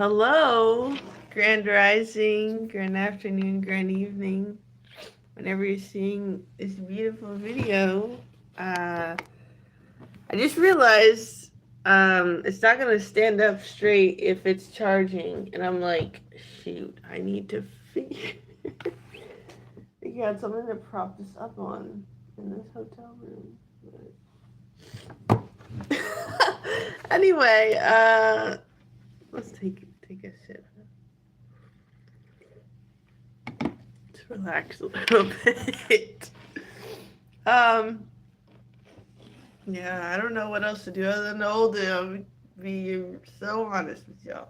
Hello, grand rising, grand afternoon, grand evening. Whenever you're seeing this beautiful video, I just realized it's not gonna stand up straight if it's charging, and I'm like, shoot, I need to figure figure out something to prop this up on in this hotel room. Anyway, let's take a sip. Let's relax a little bit. Um, yeah, I don't know what else to do other than hold it. I'll be so honest with y'all.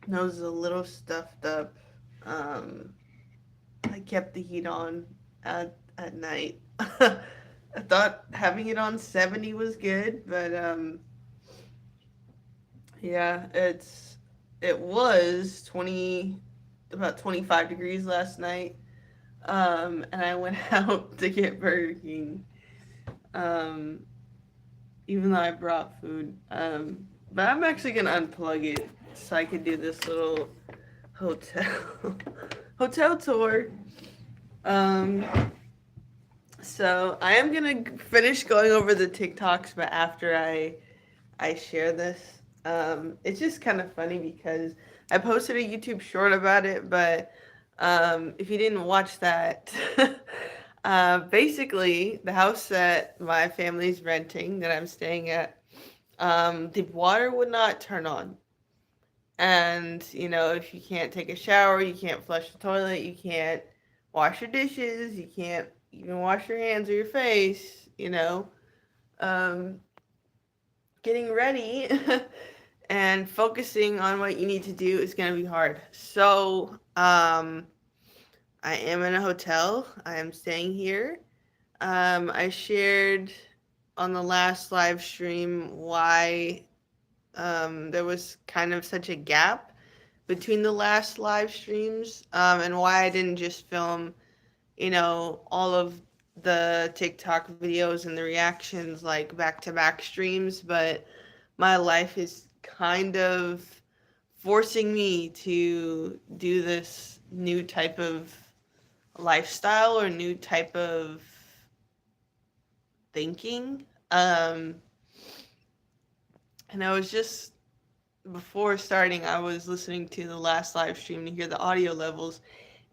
Nose is a little stuffed up. Um, I kept the heat on at night. I thought having it on 70 was good, but yeah, it was 20 about 25 degrees last night. And I went out to get Burger King. Um, Even though I brought food. But I'm actually gonna unplug it so I could do this little hotel hotel tour. Um, so I am gonna finish going over the TikToks, but after I share this, it's just kind of funny because I posted a YouTube short about it, but if you didn't watch that. Basically, the house that my family's renting, that I'm staying at, the water would not turn on. And, if you can't take a shower, you can't flush the toilet, you can't wash your dishes, you can't even wash your hands or your face, um, getting ready and focusing on what you need to do is going to be hard. So, I am in a hotel. I am staying here. I shared on the last live stream why there was kind of such a gap between the last live streams, and why I didn't just film, all of the TikTok videos and the reactions like back to back streams, but my life is kind of forcing me to do this new type of lifestyle or new type of thinking. And I was just before starting, I was listening to the last live stream to hear the audio levels,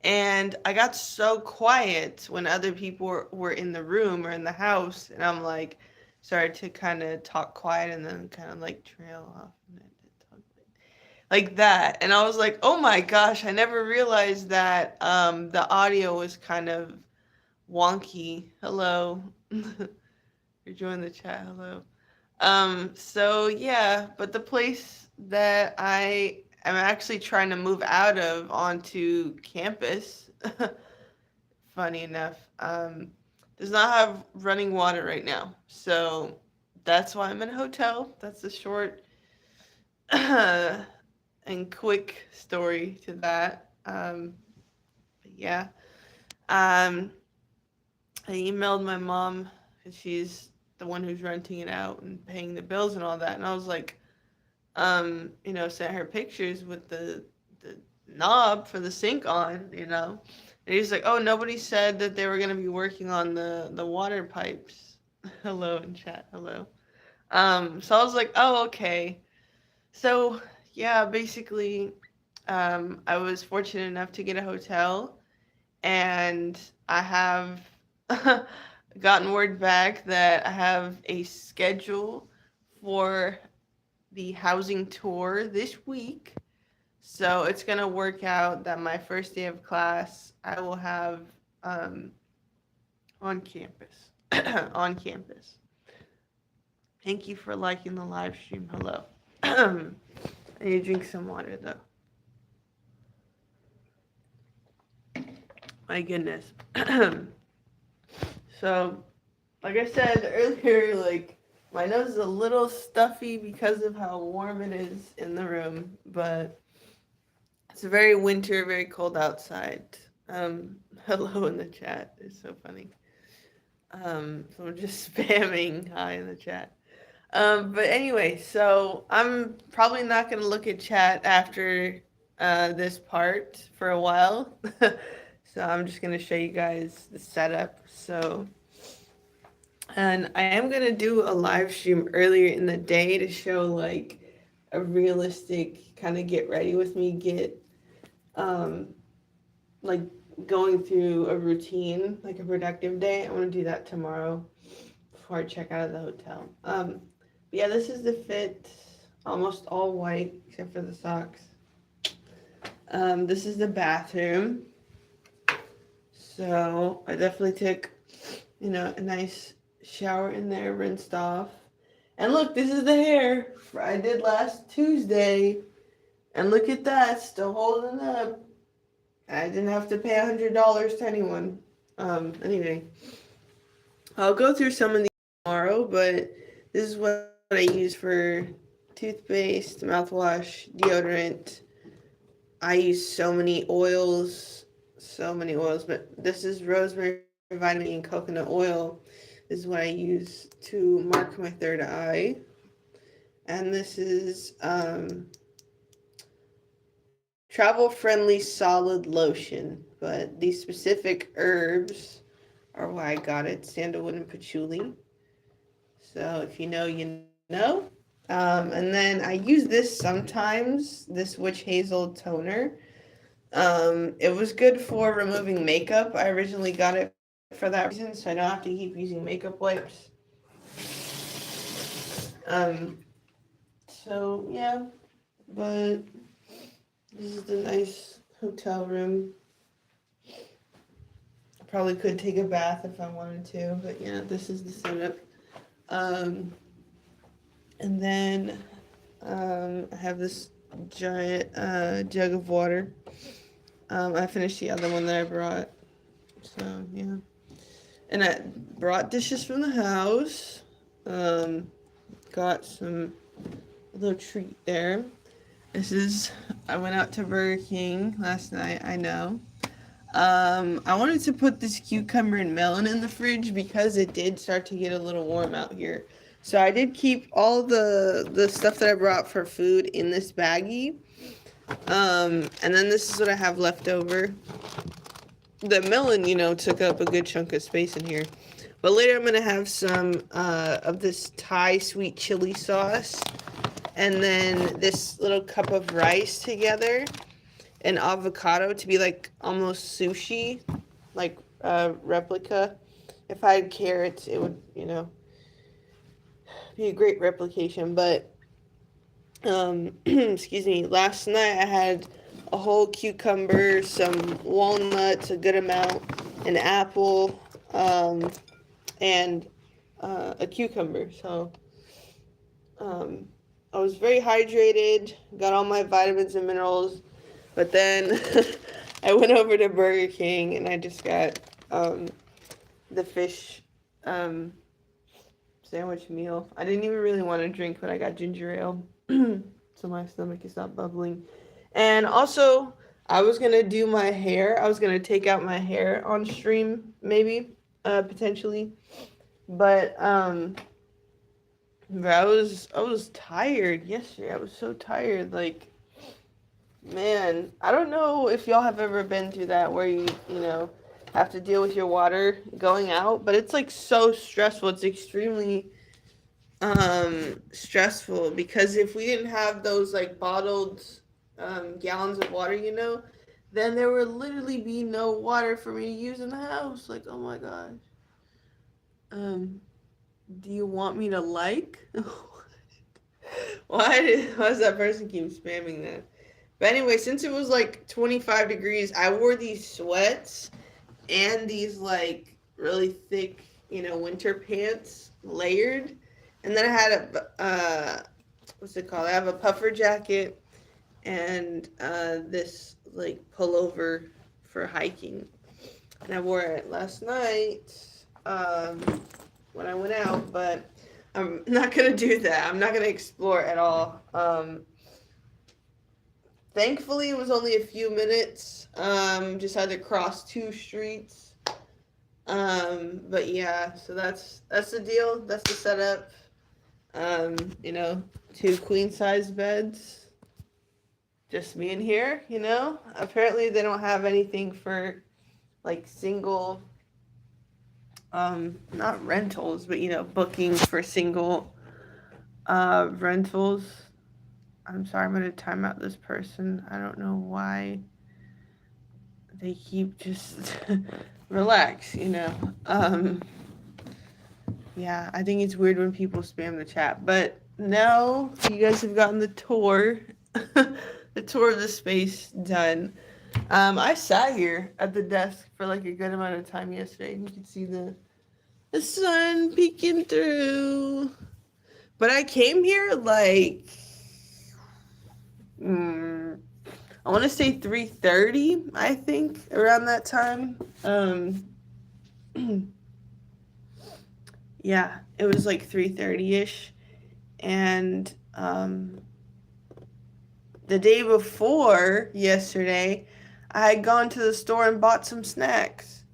and I got so quiet when other people were in the room or in the house, and I'm like, started to kind of talk quiet and then kind of like trail off and then talk like that. And I was like, oh my gosh, I never realized that the audio was kind of wonky. Hello. You're joining the chat. Hello. So yeah, but the place that I am actually trying to move out of onto campus, funny enough, does not have running water right now. So that's why I'm in a hotel. That's a short and quick story to that. But yeah. Um, I emailed my mom because she's the one who's renting it out and paying the bills and all that. And I was like, sent her pictures with the knob for the sink on. And he's like, oh, nobody said that they were gonna be working on the water pipes. Hello in chat. Hello. So I was like, oh, okay. So yeah, basically, I was fortunate enough to get a hotel, and I have gotten word back that I have a schedule for the housing tour this week. So it's going to work out that my first day of class, I will have on campus. On campus. Thank you for liking the live stream. Hello. I need to drink some water, though. My goodness. So, like I said earlier, like, my nose is a little stuffy because of how warm it is in the room, but it's very winter, very cold outside. Hello in the chat. It's so funny. So I'm just spamming hi in the chat. But anyway, so I'm probably not gonna look at chat after this part for a while. So I'm just gonna show you guys the setup. So, and I am gonna do a live stream earlier in the day to show like a realistic kind of get ready with me, get um like going through a routine, like a productive day. I want to do that tomorrow before I check out of the hotel. But yeah, this is the fit, almost all white except for the socks. This is the bathroom. So I definitely took, a nice shower in there, rinsed off. And look, this is the hair I did last Tuesday. And look at that, still holding up. I didn't have to pay $100 to anyone. Anyway, I'll go through some of these tomorrow, but this is what I use for toothpaste, mouthwash, deodorant. I use so many oils, but this is rosemary, vitamin E, and coconut oil. This is what I use to mark my third eye. And this is travel-friendly solid lotion, but these specific herbs are why I got it, sandalwood and patchouli. So if you know, you know. And then I use this sometimes, this witch hazel toner. It was good for removing makeup. I originally got it for that reason, so I don't have to keep using makeup wipes. So yeah, but this is the nice hotel room. I probably could take a bath if I wanted to, but yeah, this is the setup. And then I have this giant jug of water. I finished the other one that I brought. So, yeah. And I brought dishes from the house. Got some little treat there. I went out to Burger King last night, I know. I wanted to put this cucumber and melon in the fridge because it did start to get a little warm out here. So I did keep all the stuff that I brought for food in this baggie. And then this is what I have left over. The melon, took up a good chunk of space in here. But later I'm going to have some of this Thai sweet chili sauce. And then this little cup of rice together. And avocado to be like almost sushi. Like replica. If I had carrots, it would, be a great replication. But, excuse me, last night I had a whole cucumber, some walnuts, a good amount, an apple, and a cucumber. So I was very hydrated, got all my vitamins and minerals, but then I went over to Burger King and I just got the fish sandwich meal. I didn't even really want to drink, but I got ginger ale so my stomach is not bubbling. And also, I was going to do my hair. I was going to take out my hair on stream, maybe, potentially. But I was tired yesterday. I was so tired. Like, man, I don't know if y'all have ever been through that where you have to deal with your water going out, but it's like so stressful. It's extremely stressful because if we didn't have those like bottled gallons of water, then there would literally be no water for me to use in the house. Like, oh my gosh. Do you want me to like? Why does that person keep spamming that? But anyway, since it was like 25 degrees, I wore these sweats and these like really thick, winter pants layered. And then I had what's it called? I have a puffer jacket and this like pullover for hiking. And I wore it last night when I went out, but I'm not going to do that. I'm not going to explore at all. Thankfully, it was only a few minutes. Just had to cross 2 streets. But yeah, so that's the deal. That's the setup. Um, you know, two queen size beds. Just me in here, you know? Apparently they don't have anything for like single not rentals, but booking for single rentals. I'm sorry, I'm gonna time out this person. I don't know why they keep just relax, yeah, I think it's weird when people spam the chat. But now you guys have gotten the tour, the tour of the space done. I sat here at the desk for like a good amount of time yesterday, and you could see the sun peeking through. But I came here like, I want to say 3:30. I think around that time. Yeah, it was like 3:30 ish, and the day before yesterday, I had gone to the store and bought some snacks.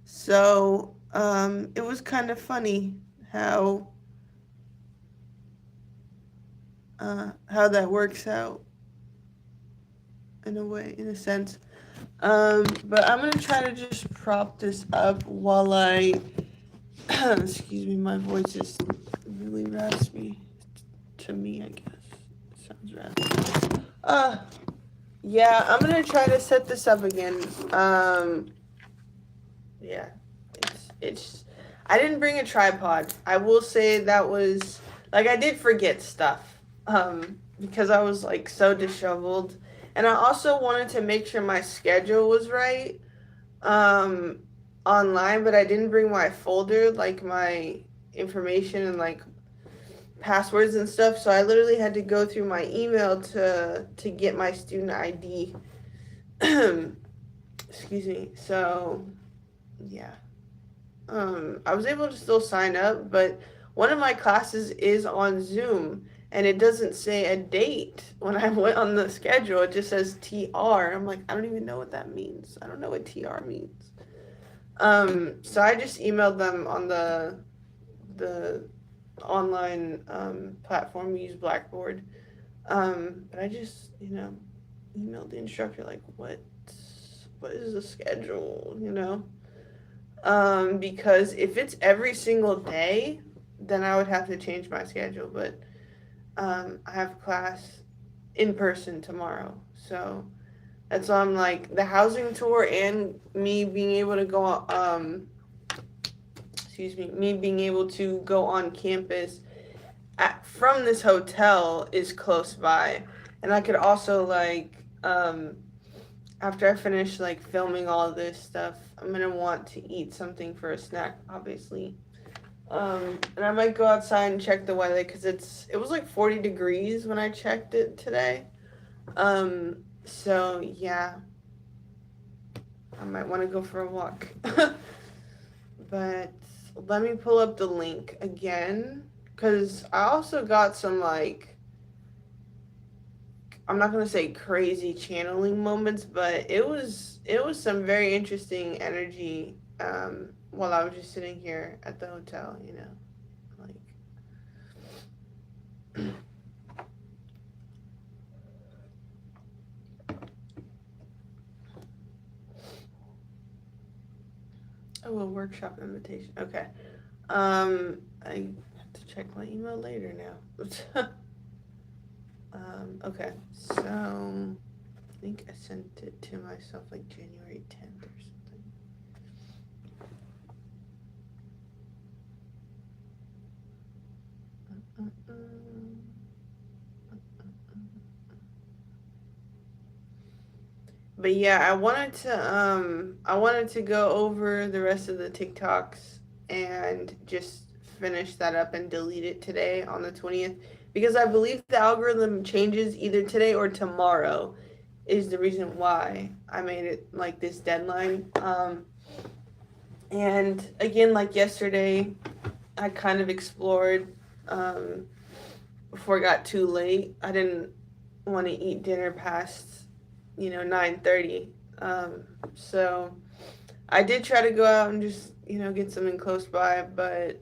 So it was kind of funny how that works out in a way, in a sense. But I'm gonna try to just prop this up while I excuse me, my voice is really raspy to me, I guess. It sounds raspy. Yeah, I'm gonna try to set this up again. Yeah, it's I didn't bring a tripod. I will say that was like I did forget stuff. Because I was like so disheveled. And I also wanted to make sure my schedule was right. Um online, but I didn't bring my folder, like my information and like passwords and stuff. So I literally had to go through my email to get my student ID. Excuse me. So yeah. I was able to still sign up, but one of my classes is on Zoom and it doesn't say a date when I went on the schedule. It just says TR. I'm like, I don't even know what that means. I don't know what TR means. So I just emailed them on the online platform. We use Blackboard. But I just, emailed the instructor like, what is the schedule, because if it's every single day, then I would have to change my schedule. But I have class in person tomorrow, so that's why I'm like the housing tour and me being able to go me being able to go on campus from this hotel is close by, and I could also like after I finish like filming all of this stuff, I'm gonna want to eat something for a snack, obviously. And I might go outside and check the weather because it was like 40 degrees when I checked it today. So yeah, I might want to go for a walk. But let me pull up the link again because I also got some like, I'm not gonna say crazy channeling moments, but it was some very interesting energy while I was just sitting here at the hotel, like oh, a workshop invitation. Okay. I have to check my email later now. Okay, so I think I sent it to myself like January 10th or something. But yeah, I wanted to go over the rest of the TikToks and just finish that up and delete it today on the 20th because I believe the algorithm changes either today or tomorrow is the reason why I made it like this deadline. And again, like yesterday, I kind of explored before it got too late. I didn't want to eat dinner past 9:30. So I did try to go out and just get something close by, but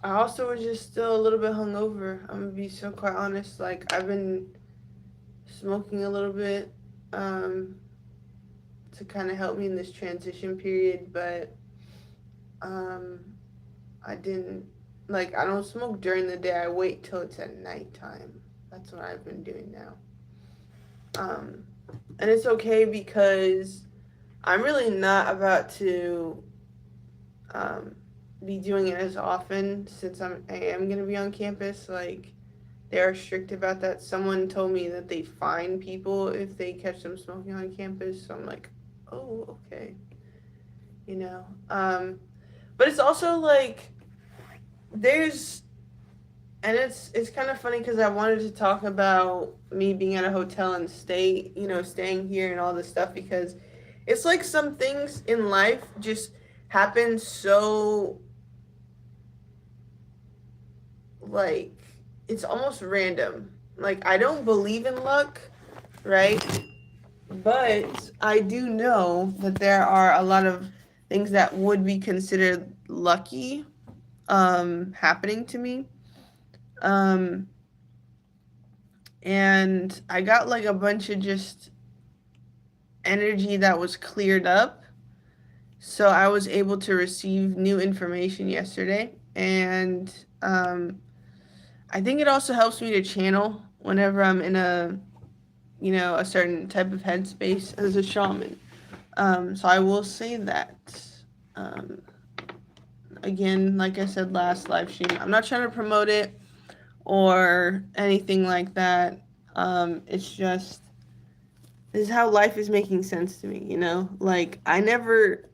I also was just still a little bit hungover. I'm gonna be so quite honest. Like I've been smoking a little bit um, to kind of help me in this transition period, but um, I didn't like. I don't smoke during the day. I wait till it's at nighttime. That's what I've been doing now. Um, and it's okay because I'm really not about to um, be doing it as often since I am gonna be on campus. Like they are strict about that. Someone told me that they fine people if they catch them smoking on campus. So I'm like, oh, okay, you know. But it's also like there's, and it's kind of funny because I wanted to talk about me being at a hotel and staying here and all this stuff because it's like some things in life just happen so like it's almost random. Like I don't believe in luck, right? But I do know that there are a lot of things that would be considered lucky happening to me. Um, and I got like a bunch of just energy that was cleared up. So I was able to receive new information yesterday. And I think it also helps me to channel whenever I'm in a certain type of headspace as a shaman. So I will say that. Um, Again, like I said last live stream, I'm not trying to promote it or anything like that. It's just this is how life is making sense to me. Like I never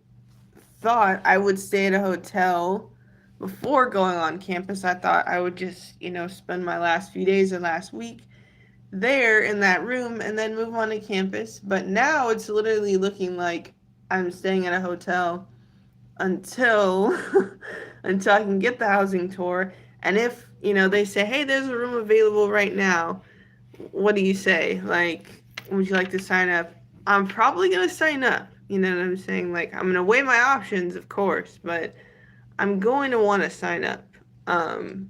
thought I would stay at a hotel before going on campus. I thought I would just spend my last few days or last week there in that room and then move on to campus. But now it's literally looking like I'm staying at a hotel until until I can get the housing tour. And if they say, "Hey, there's a room available right now. What do you say? Like, would you like to sign up?" I'm probably going to sign up. You know what I'm saying? Like, I'm going to weigh my options, of course, but I'm going to want to sign up. Um,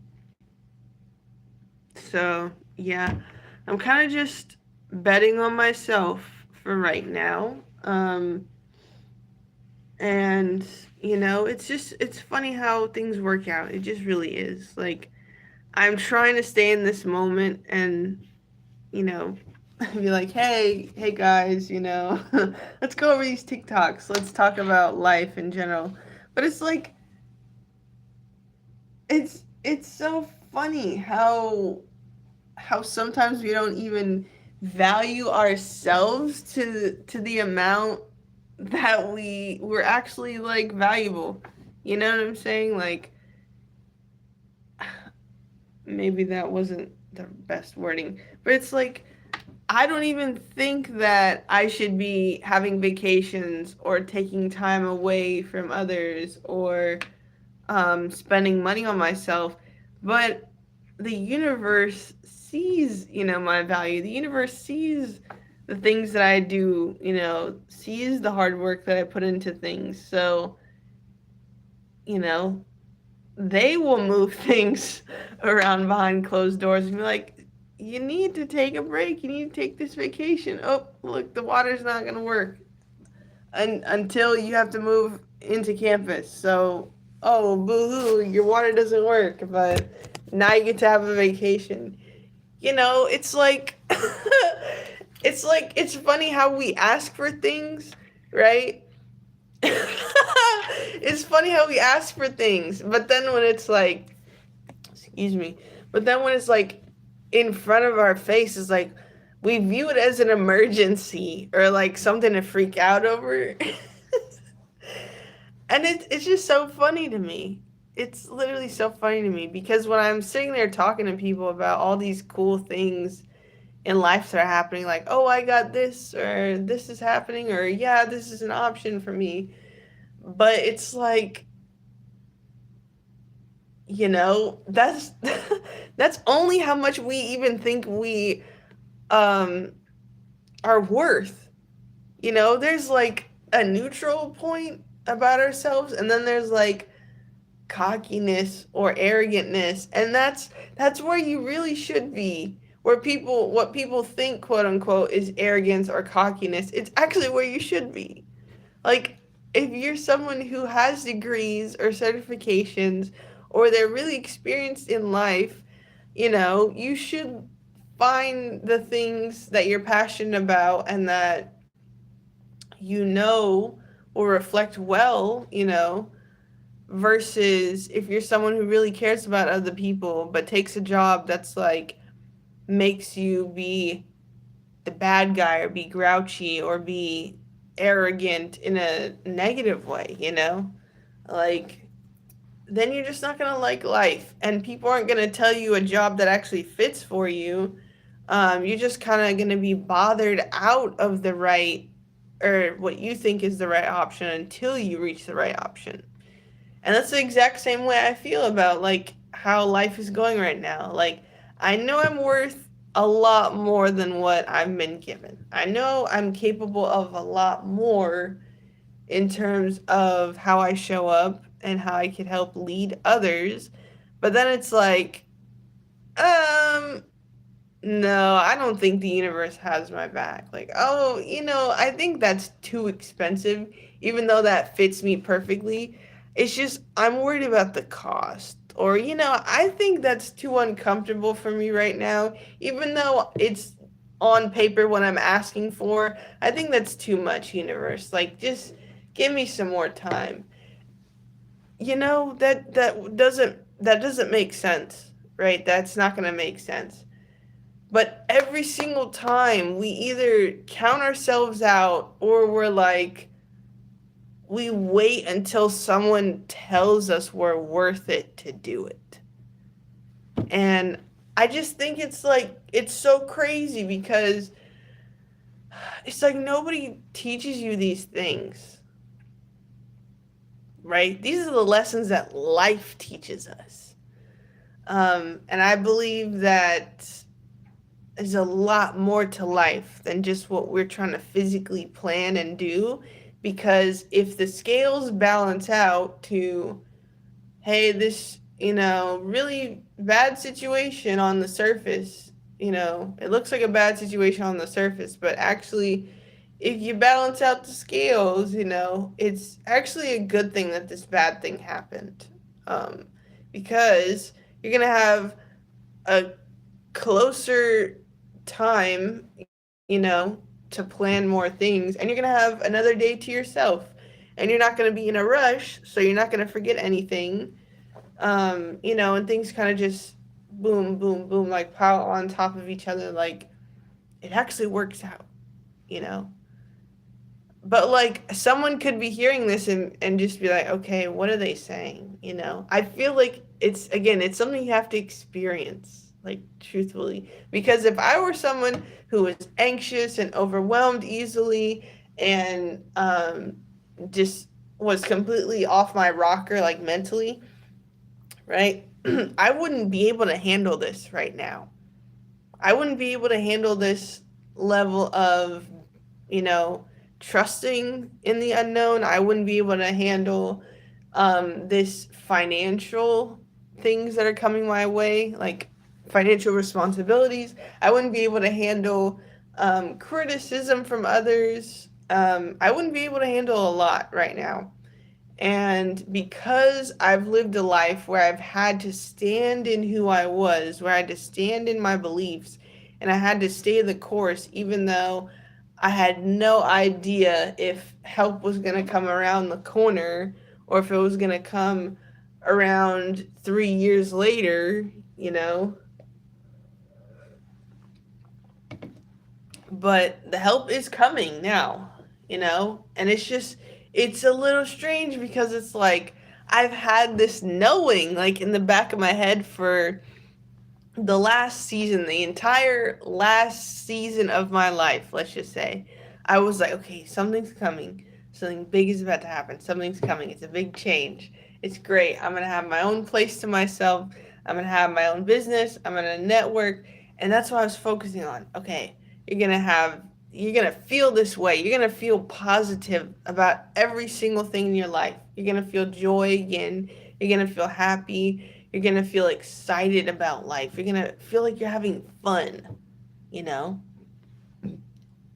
so, yeah, I'm kind of just betting on myself for right now. And it's funny how things work out. It just really is. Like I'm trying to stay in this moment and you know be like, hey guys, let's go over these TikToks. Let's talk about life in general. But it's like it's so funny how sometimes we don't even value ourselves to the amount that we're actually like valuable. You know what I'm saying? Like maybe that wasn't the best wording, but it's like I don't even think that I should be having vacations or taking time away from others or spending money on myself, but the universe sees my value. The universe sees the things that I do, sees the hard work that I put into things. So, you know, they will move things around behind closed doors and be like, you need to take a break. You need to take this vacation. Oh, look, the water's not going to work until you have to move into campus. So, oh, boo hoo, your water doesn't work, but now you get to have a vacation. It's like, it's funny how we ask for things, right? It's funny how we ask for things, but then when it's like, excuse me, but then when it's like in front of our face, it's like we view it as an emergency or like something to freak out over. And it's just so funny to me. It's literally so funny to me because when I'm sitting there talking to people about all these cool things in life that are happening, like, oh, I got this, or this is happening, or yeah, this is an option for me. But it's like, that's that's only how much we even think we um are worth. There's like a neutral point about ourselves, and then there's like cockiness or arrogantness, and that's where you really should be. Where people what people think quote unquote is arrogance or cockiness, it's actually where you should be. Like, if you're someone who has degrees or certifications, or they're really experienced in life, you should find the things that you're passionate about and that will reflect well, versus if you're someone who really cares about other people but takes a job that's like makes you be the bad guy or be grouchy or be arrogant in a negative way, Like, then you're just not going to like life. And people aren't going to tell you a job that actually fits for you. You're just kind of going to be bothered out of the right or what you think is the right option until you reach the right option. And that's the exact same way I feel about like how life is going right now. Like, I know I'm worth a lot more than what I've been given. I know I'm capable of a lot more in terms of how I show up and how I could help lead others. But then it's like, um, no, I don't think the universe has my back. Like, oh, I think that's too expensive, even though that fits me perfectly. It's just, I'm worried about the cost. Or, I think that's too uncomfortable for me right now, even though it's on paper what I'm asking for. I think that's too much, universe. Like, just give me some more time. That doesn't make sense, right? That's not going to make sense. But every single time we either count ourselves out or we're like, we wait until someone tells us we're worth it to do it. And I just think it's like, it's so crazy because it's like nobody teaches you these things, right? These are the lessons that life teaches us. And I believe that there's a lot more to life than just what we're trying to physically plan and do. Because if the scales balance out to, hey, this, really bad situation on the surface, it looks like a bad situation on the surface, but actually, if you balance out the scales, it's actually a good thing that this bad thing happened. Because you're going to have a closer time, to plan more things, and you're going to have another day to yourself, and you're not going to be in a rush, so you're not going to forget anything, and things kind of just boom, boom, boom, like pile on top of each other, like it actually works out, you know? But like someone could be hearing this and just be like, okay, what are they saying? I feel like it's something you have to experience, like truthfully. Because if I were someone who was anxious and overwhelmed easily and just was completely off my rocker, like mentally, right? I wouldn't be able to handle this right now. I wouldn't be able to handle this level of, you know, trusting in the unknown. I wouldn't be able to handle this financial things that are coming my way, like financial responsibilities. I wouldn't be able to handle criticism from others. I wouldn't be able to handle a lot right now. And because I've lived a life where I've had to stand in who I was, where I had to stand in my beliefs, and I had to stay the course, even though I had no idea if help was going to come around the corner or if it was going to come around 3 years later, you know. But the help is coming now, and it's a little strange because it's like I've had this knowing like in the back of my head for the last season, the entire last season of my life, let's just say. I was like, okay, something's coming. Something big is about to happen. Something's coming. It's a big change. It's great. I'm going to have my own place to myself. I'm going to have my own business. I'm going to network. And that's what I was focusing on. Okay, you're going to feel this way. You're going to feel positive about every single thing in your life. You're going to feel joy again. You're going to feel happy. You're going to feel excited about life. You're going to feel like you're having fun, you know?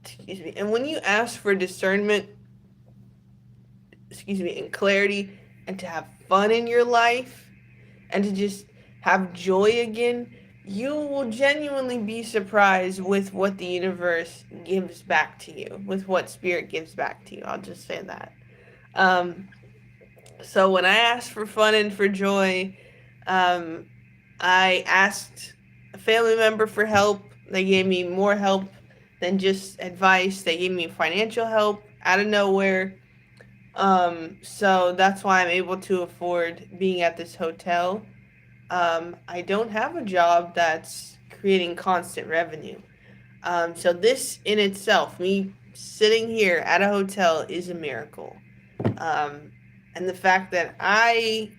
Excuse me. And when you ask for discernment, and clarity, and to have fun in your life, and to just have joy again, you will genuinely be surprised with what the universe gives back to you, with what spirit gives back to you. I'll just say that. Um, so when I asked for fun and for joy, um, I asked a family member for help. They gave me more help than just advice. They gave me financial help out of nowhere. So that's why I'm able to afford being at this hotel. I don't have a job that's creating constant revenue. So this in itself, me sitting here at a hotel, is a miracle. Um, and the fact that I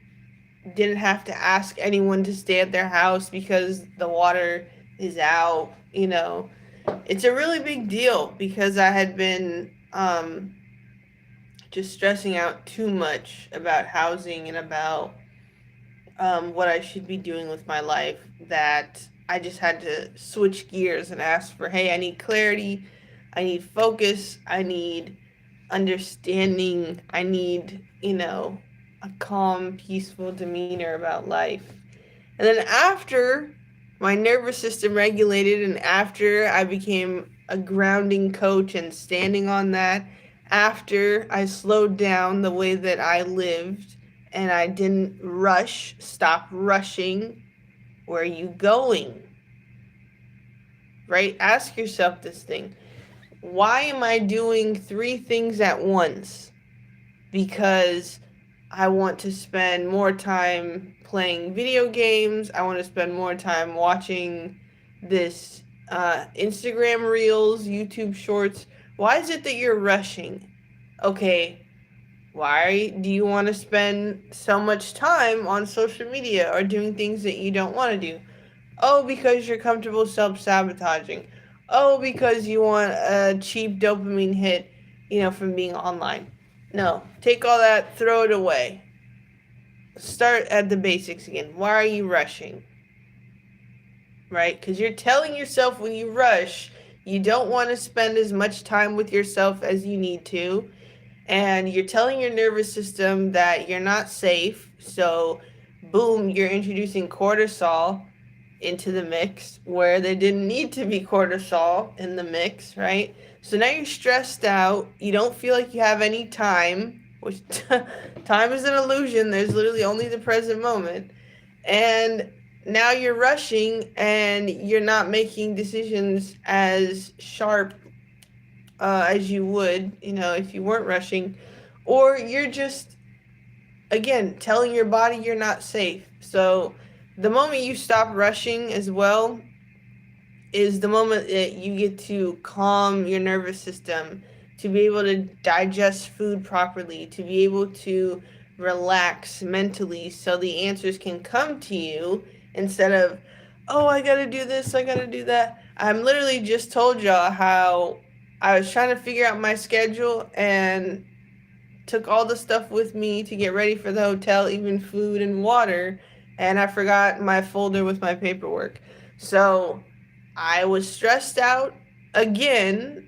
didn't have to ask anyone to stay at their house because the water is out, it's a really big deal because I had been just stressing out too much about housing and about what I should be doing with my life, that I just had to switch gears and ask for, hey, I need clarity, I need focus, I need understanding, I need, a calm, peaceful demeanor about life. And then after my nervous system regulated and after I became a grounding coach and standing on that, after I slowed down the way that I lived and I didn't rush, stop rushing, where are you going? Right? Ask yourself this thing. Why am I doing three things at once? Because I want to spend more time playing video games. I want to spend more time watching this Instagram reels, YouTube shorts. Why is it that you're rushing? Okay, why do you want to spend so much time on social media or doing things that you don't want to do? Oh, because you're comfortable self sabotaging. Oh, because you want a cheap dopamine hit, from being online. No, take all that, throw it away. Start at the basics again. Why are you rushing? Right? Because you're telling yourself when you rush, you don't want to spend as much time with yourself as you need to. And you're telling your nervous system that you're not safe. So, boom, you're introducing cortisol into the mix where there didn't need to be cortisol in the mix, right? So now you're stressed out. You don't feel like you have any time, which time is an illusion. There's literally only the present moment. And now you're rushing and you're not making decisions as sharp as you would, if you weren't rushing. Or you're just, again, telling your body you're not safe. So the moment you stop rushing as well is the moment that you get to calm your nervous system, to be able to digest food properly, to be able to relax mentally so the answers can come to you instead of, oh, I gotta do this, I gotta do that. I'm literally just told y'all how I was trying to figure out my schedule and took all the stuff with me to get ready for the hotel, even food and water, and I forgot my folder with my paperwork. So I was stressed out again,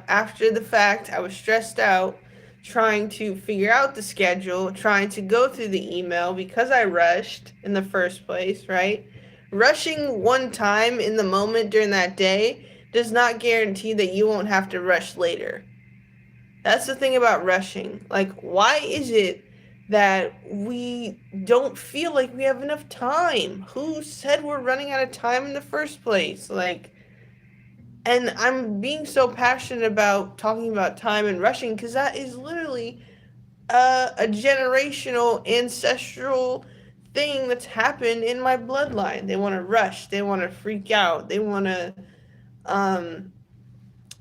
after the fact. I was stressed out trying to figure out the schedule, trying to go through the email because I rushed in the first place, right? Rushing one time in the moment during that day does not guarantee that you won't have to rush later. That's the thing about rushing. Like, why is it that we don't feel like we have enough time? Who said we're running out of time in the first place? Like, and I'm being so passionate about talking about time and rushing because that is literally a generational, ancestral thing that's happened in my bloodline. They want to rush. They want to freak out. They want to um,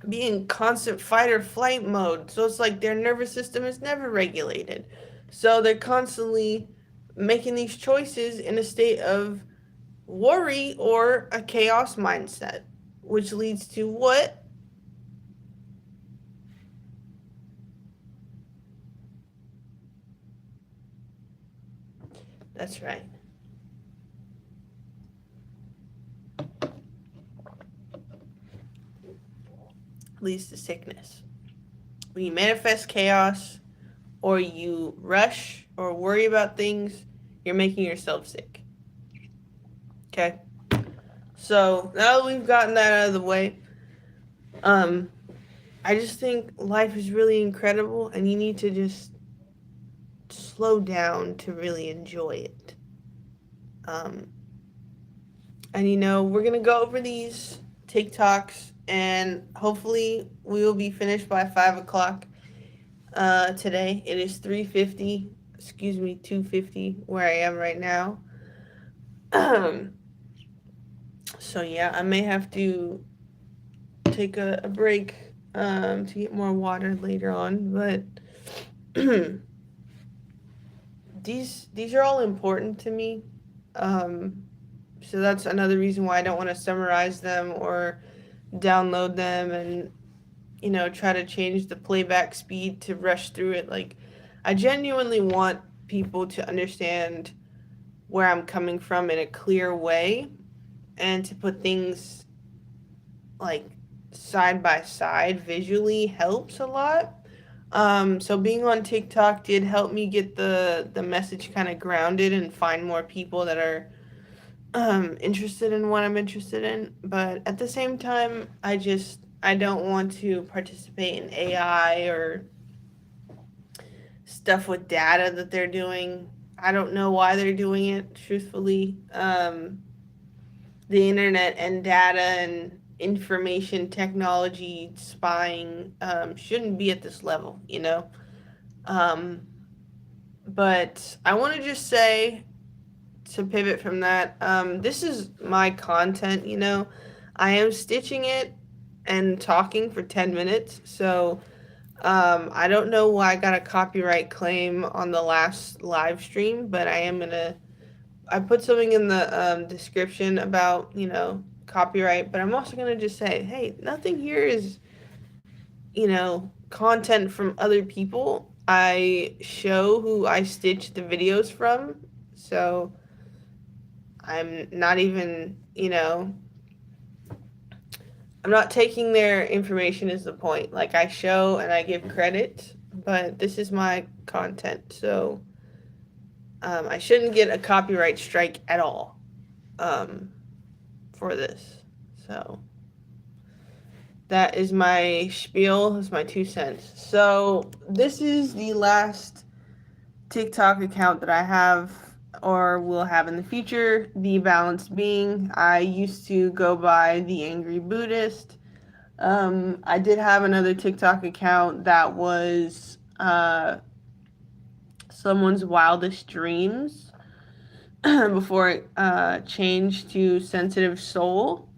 be in constant fight or flight mode. So it's like their nervous system is never regulated. So they're constantly making these choices in a state of worry or a chaos mindset, which leads to what? That's right. Leads to sickness. When you manifest chaos or you rush or worry about things, you're making yourself sick. Okay? So now that we've gotten that out of the way, um, I just think life is really incredible and you need to just slow down to really enjoy it. Um, and we're gonna go over these TikToks and hopefully we will be finished by 5 o'clock today. It is 3:50, excuse me, 2:50 where I am right now. So yeah, I may have to take a break to get more water later on, but these are all important to me. Um, so that's another reason why I don't want to summarize them or download them and try to change the playback speed to rush through it. Like, I genuinely want people to understand where I'm coming from in a clear way and to put things like side by side visually helps a lot. So being on TikTok did help me get the message kind of grounded and find more people that are interested in what I'm interested in. But at the same time, I don't want to participate in AI or stuff with data that they're doing. I don't know why they're doing it, truthfully. The internet and data and information technology spying shouldn't be at this level. Um, but I want to just say, to pivot from that, this is my content. I am stitching it and talking for 10 minutes. So I don't know why I got a copyright claim on the last live stream, but I put something in the description about, copyright, but I'm also going to just say, hey, nothing here is, content from other people. I show who I stitch the videos from. So I'm not even, I'm not taking their information as the point. Like, I show and I give credit, but this is my content. So I shouldn't get a copyright strike at all for this. So that is my spiel. That's my 2 cents. So this is the last TikTok account that I have or will have in the future, The Balanced Being. I used to go by The Angry Buddhist. I did have another TikTok account that was Someone's Wildest Dreams before it changed to Sensitive Soul.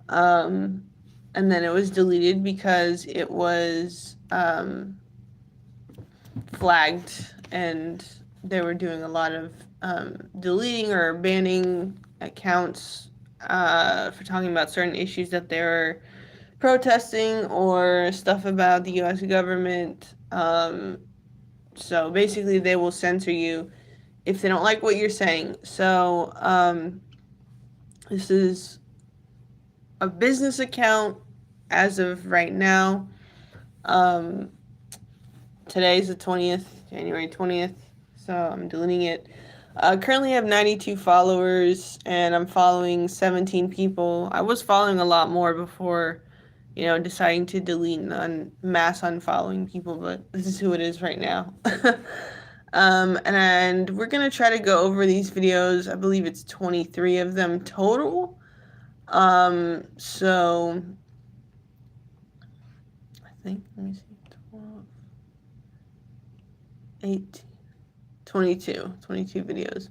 And then it was deleted because it was flagged and they were doing a lot of deleting or banning accounts for talking about certain issues that they were protesting or stuff about the U.S. government. So basically, they will censor you if they don't like what you're saying. So this is a business account as of right now. Today's the 20th, January 20th, so I'm deleting it. Currently have 92 followers, and I'm following 17 people. I was following a lot more before, deciding to delete and mass unfollowing people, but this is who it is right now. And we're going to try to go over these videos. I believe it's 23 of them total. So I think, let me see, 12, 18, 22 videos.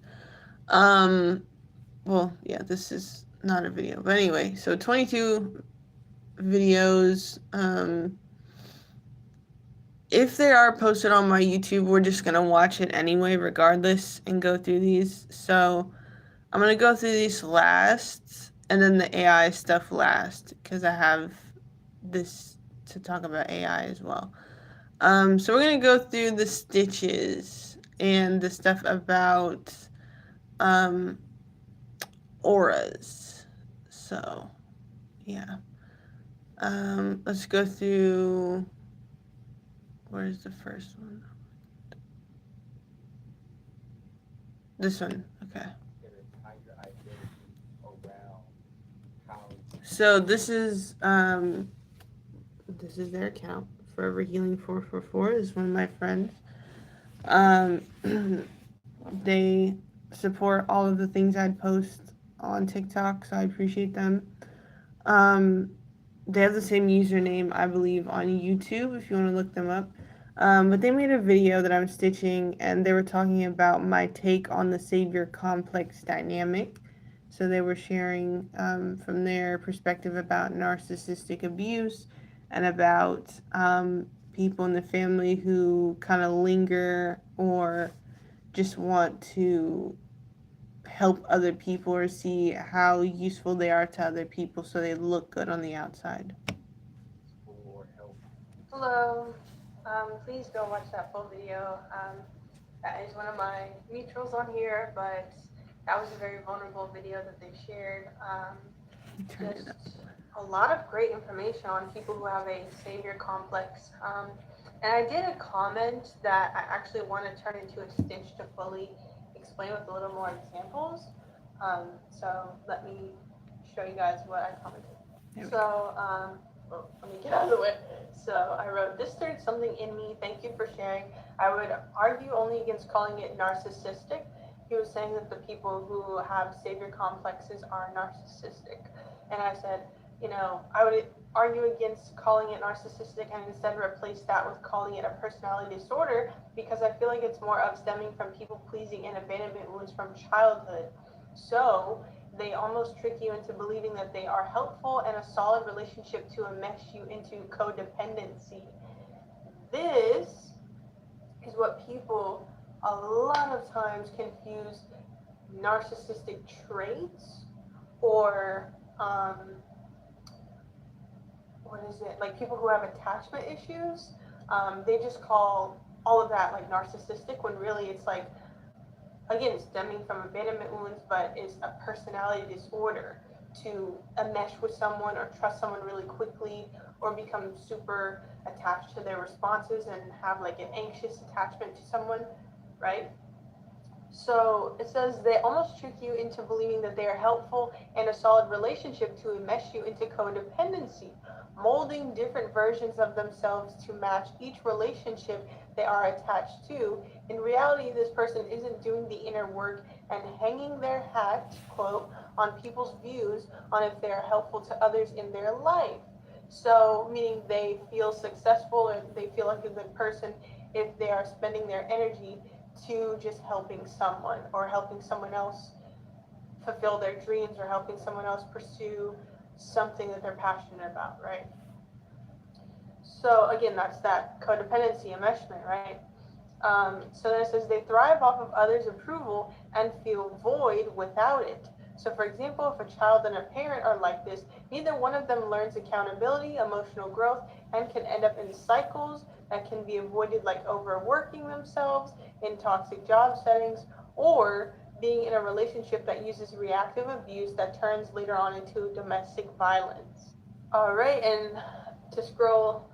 Well, yeah, this is not a video, but anyway, so 22 videos. If they are posted on my YouTube, we're just gonna watch it anyway, regardless, and go through these. So I'm gonna go through these last, and then the AI stuff last, because I have this to talk about AI as well. So we're gonna go through the stitches and the stuff about um, auras. So, yeah. Let's go through. Where's the first one? This one. Okay. So this is their account. Forever Healing 444 is one of my friends. Um, they support all of the things I'd post on TikTok, so I appreciate them. Um, they have the same username, I believe, on YouTube if you want to look them up. But they made a video that I'm stitching, and they were talking about my take on the savior complex dynamic. So they were sharing from their perspective about narcissistic abuse and about people in the family who kind of linger or just want to help other people or see how useful they are to other people so they look good on the outside. Hello. Please go watch that full video. That is one of my neutrals on here, but that was a very vulnerable video that they shared. Just a lot of great information on people who have a savior complex. And I did a comment that I actually want to turn into a stitch to fully explain with a little more examples. So let me show you guys what I commented. So let me get out of the way. So I wrote, this stirred something in me. Thank you for sharing. I would argue only against calling it narcissistic. He was saying that the people who have savior complexes are narcissistic. And I said, I would argue against calling it narcissistic and instead replace that with calling it a personality disorder because I feel like it's more of stemming from people pleasing and abandonment wounds from childhood. So they almost trick you into believing that they are helpful and a solid relationship to enmesh you into codependency. This is what people a lot of times confuse narcissistic traits or what is it, like people who have attachment issues. They just call all of that like narcissistic when really it's like, again, it's stemming from abandonment wounds, but it's a personality disorder to enmesh with someone or trust someone really quickly or become super attached to their responses and have like an anxious attachment to someone, right? So it says they almost trick you into believing that they are helpful and a solid relationship to enmesh you into codependency, molding different versions of themselves to match each relationship they are attached to. In reality, this person isn't doing the inner work and hanging their hat, quote, on people's views on if they are helpful to others in their life. So, meaning they feel successful or they feel like a good person if they are spending their energy to just helping someone or helping someone else fulfill their dreams or helping someone else pursue something that they're passionate about, right? So again, that's that codependency enmeshment, right? So then it says they thrive off of others' approval and feel void without it. So for example, if a child and a parent are like this, neither one of them learns accountability, emotional growth, and can end up in cycles that can be avoided, like overworking themselves in toxic job settings or being in a relationship that uses reactive abuse that turns later on into domestic violence. All right, and to scroll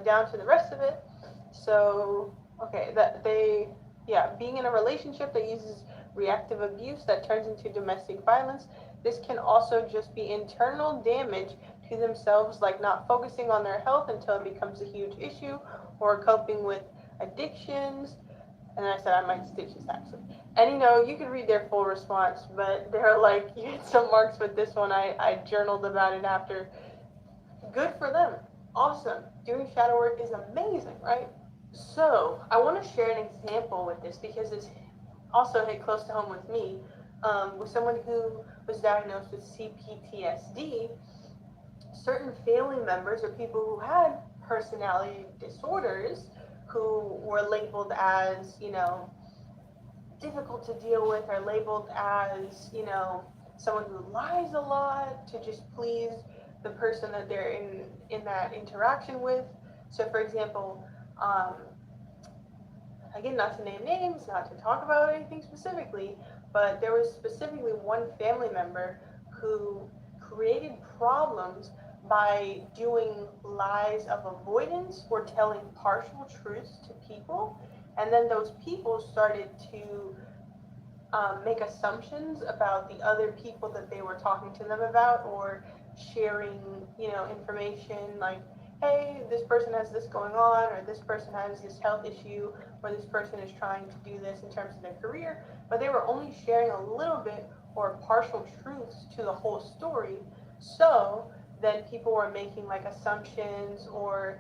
down to the rest of it. So, okay, that they, yeah, being in a relationship that uses reactive abuse that turns into domestic violence. This can also just be internal damage to themselves, like not focusing on their health until it becomes a huge issue, or coping with addictions. And then I said I might stitch this actually. And you can read their full response, but they're like, you get some marks with this one. I journaled about it after. Good for them. Awesome. Doing shadow work is amazing, right? So I want to share an example with this because it's also hit close to home with me. With someone who was diagnosed with CPTSD, certain family members or people who had personality disorders who were labeled as, difficult to deal with or labeled as, someone who lies a lot to just please the person that they're in that interaction with. So for example, again, not to name names, not to talk about anything specifically, but there was specifically one family member who created problems by doing lies of avoidance or telling partial truths to people. And then those people started to make assumptions about the other people that they were talking to them about, or sharing, information like, hey, this person has this going on, or this person has this health issue, or this person is trying to do this in terms of their career, but they were only sharing a little bit or partial truths to the whole story. So then people were making like assumptions, or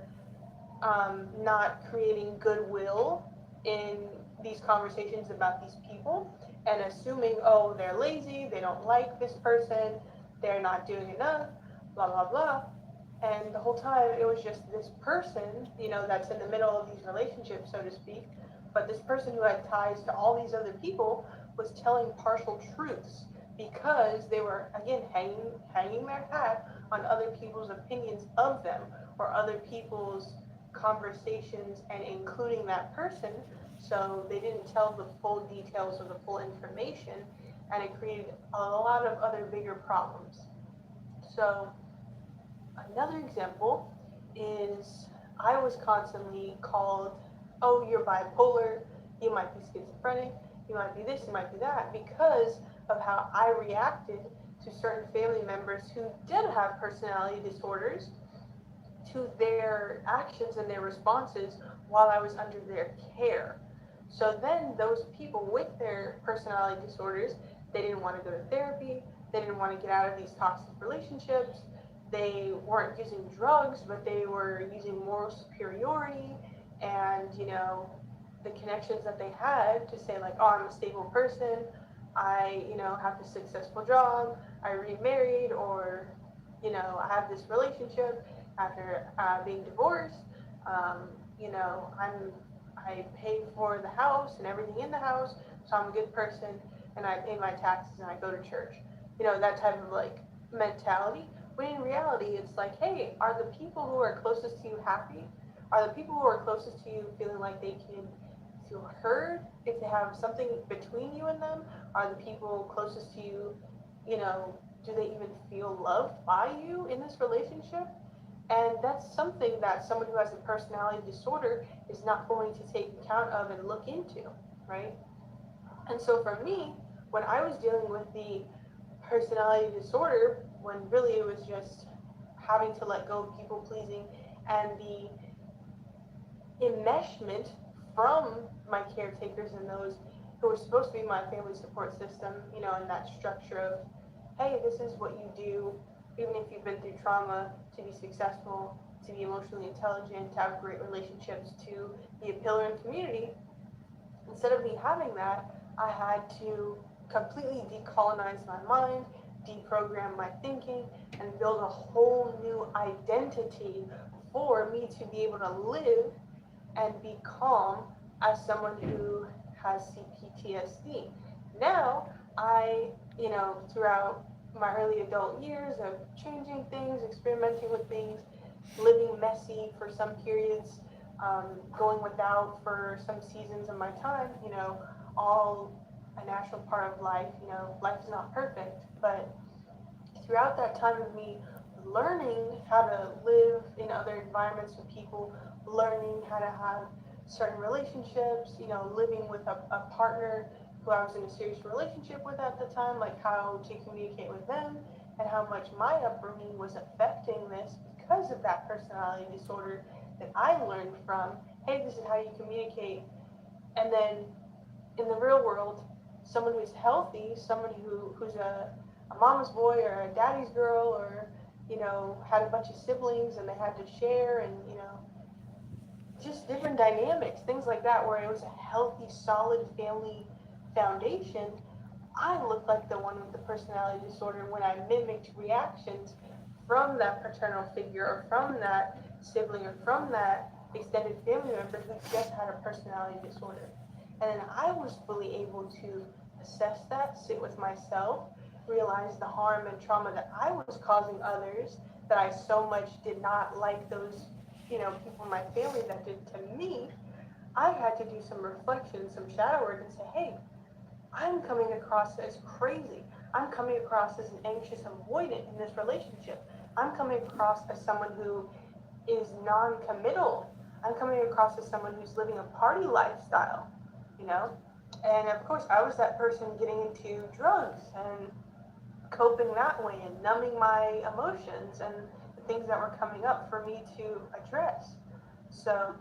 not creating goodwill in these conversations about these people, and assuming, oh, they're lazy, they don't like this person, they're not doing enough, blah, blah, blah. And the whole time it was just this person, that's in the middle of these relationships, so to speak. But this person who had ties to all these other people was telling partial truths because they were, again, hanging their hat on other people's opinions of them, or other people's conversations, and including that person. So they didn't tell the full details or the full information, and it created a lot of other bigger problems. So another example is, I was constantly called, oh, you're bipolar, you might be schizophrenic, you might be this, you might be that, because of how I reacted to certain family members who did have personality disorders, to their actions and their responses while I was under their care. So then those people with their personality disorders, they didn't want to go to therapy, they didn't want to get out of these toxic relationships, they weren't using drugs, but they were using moral superiority and, the connections that they had to say like, oh, I'm a stable person, I, have this successful job, I remarried, or, I have this relationship after being divorced. You know, I pay for the house and everything in the house, so I'm a good person, and I pay my taxes and I go to church. That type of like mentality. When in reality, it's like, hey, are the people who are closest to you happy? Are the people who are closest to you feeling like they can feel heard if they have something between you and them? Are the people closest to you, do they even feel loved by you in this relationship? And that's something that someone who has a personality disorder is not going to take account of and look into, right? And so for me, when I was dealing with the personality disorder, when really it was just having to let go of people pleasing and the enmeshment from my caretakers and those who were supposed to be my family support system, and that structure of, hey, this is what you do, even if you've been through trauma, to be successful, to be emotionally intelligent, to have great relationships, to be a pillar in community. Instead of me having that, I had to completely decolonize my mind, deprogram my thinking, and build a whole new identity for me to be able to live and be calm as someone who has CPTSD. Now, throughout my early adult years of changing things, experimenting with things, living messy for some periods, going without for some seasons of my time, all a natural part of life. Life is not perfect, but throughout that time of me learning how to live in other environments with people, learning how to have certain relationships, living with a partner who I was in a serious relationship with at the time, like how to communicate with them, and how much my upbringing was affecting this because of that personality disorder that I learned from, hey, this is how you communicate. And then in the real world, someone who's healthy, someone who's a mama's boy or a daddy's girl, or had a bunch of siblings and they had to share, and just different dynamics, things like that, where it was a healthy, solid family foundation. I looked like the one with the personality disorder when I mimicked reactions from that paternal figure, or from that sibling, or from that extended family member who just had a personality disorder. And then I was fully able to assess that, sit with myself, realize the harm and trauma that I was causing others, that I so much did not like those, people in my family that did to me. I had to do some reflection, some shadow work, and say, hey, I'm coming across as crazy. I'm coming across as an anxious avoidant in this relationship. I'm coming across as someone who is non committal. I'm coming across as someone who's living a party lifestyle, you know? And of course, I was that person getting into drugs and coping that way and numbing my emotions and the things that were coming up for me to address. So,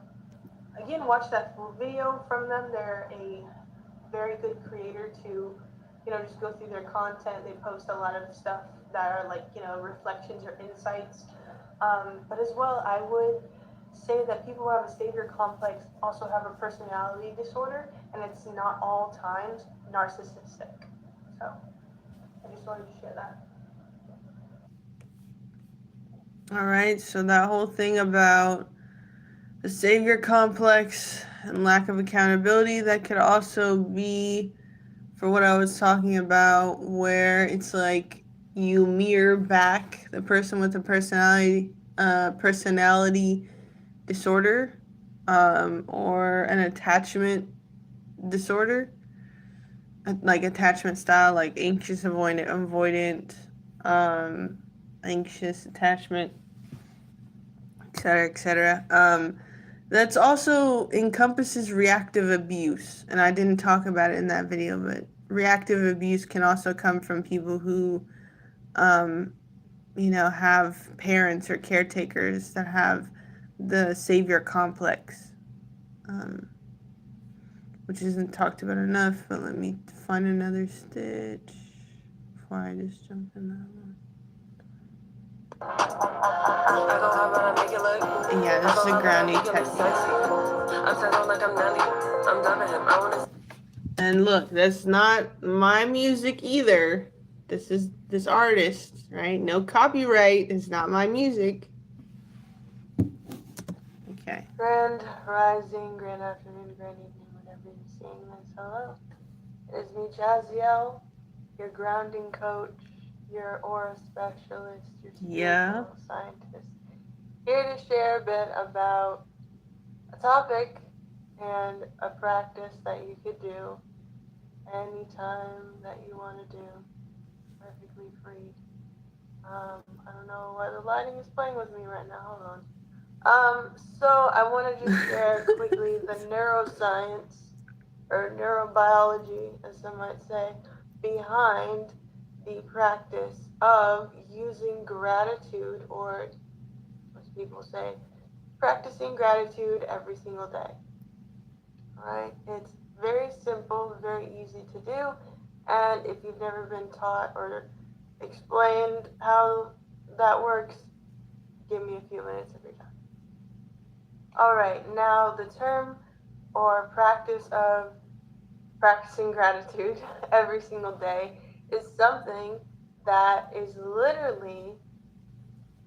again, watch that full video from them. They're a very good creator to, just go through their content. They post a lot of stuff that are like, reflections or insights. But as well, I would say that people who have a savior complex also have a personality disorder, and it's not all times narcissistic. So I just wanted to share that. All right, so that whole thing about the savior complex and lack of accountability, that could also be for what I was talking about, where it's like you mirror back the person with a personality disorder, or an attachment disorder, like attachment style, like anxious um, anxious attachment, etc., etc. That's also encompasses reactive abuse, and I didn't talk about it in that video, but reactive abuse can also come from people who, um, have parents or caretakers that have the savior complex, um, which isn't talked about enough. But let me find another stitch before I just jump in that one. And yeah, this is a grounding technique. And look, that's not my music either. This is this artist, right? No copyright. It's not my music. Okay. Grand rising, grand afternoon, grand evening, whenever you're seeing this. Hello. It is me, Jaziel, your grounding coach, your aura specialist, your Yeah. spiritual scientist, here to share a bit about a topic and a practice that you could do anytime that you want to do, perfectly free. I don't know why the lighting is playing with me right now. Hold on. So I want to just share quickly the neuroscience or neurobiology, as some might say, behind the practice of using gratitude, or most people say, practicing gratitude every single day. Alright? It's very simple, very easy to do, and if you've never been taught or explained how that works, give me a few minutes of your time. Alright, now the term or practice of practicing gratitude every single day is something that is literally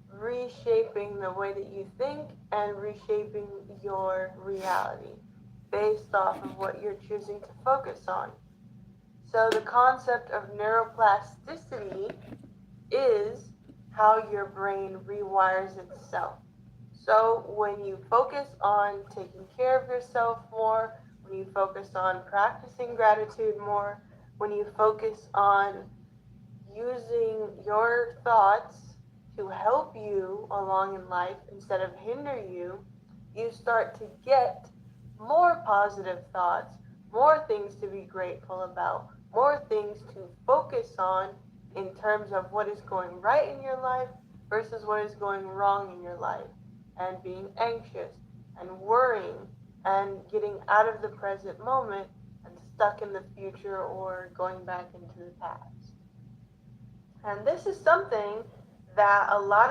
reshaping the way that you think and reshaping your reality based off of what you're choosing to focus on. So, the concept of neuroplasticity is how your brain rewires itself. So, when you focus on taking care of yourself more, when you focus on practicing gratitude more, when you focus on using your thoughts to help you along in life instead of hinder you, you start to get more positive thoughts, more things to be grateful about, more things to focus on in terms of what is going right in your life versus what is going wrong in your life, and being anxious and worrying and getting out of the present moment and stuck in the future or going back into the past. And this is something that a lot of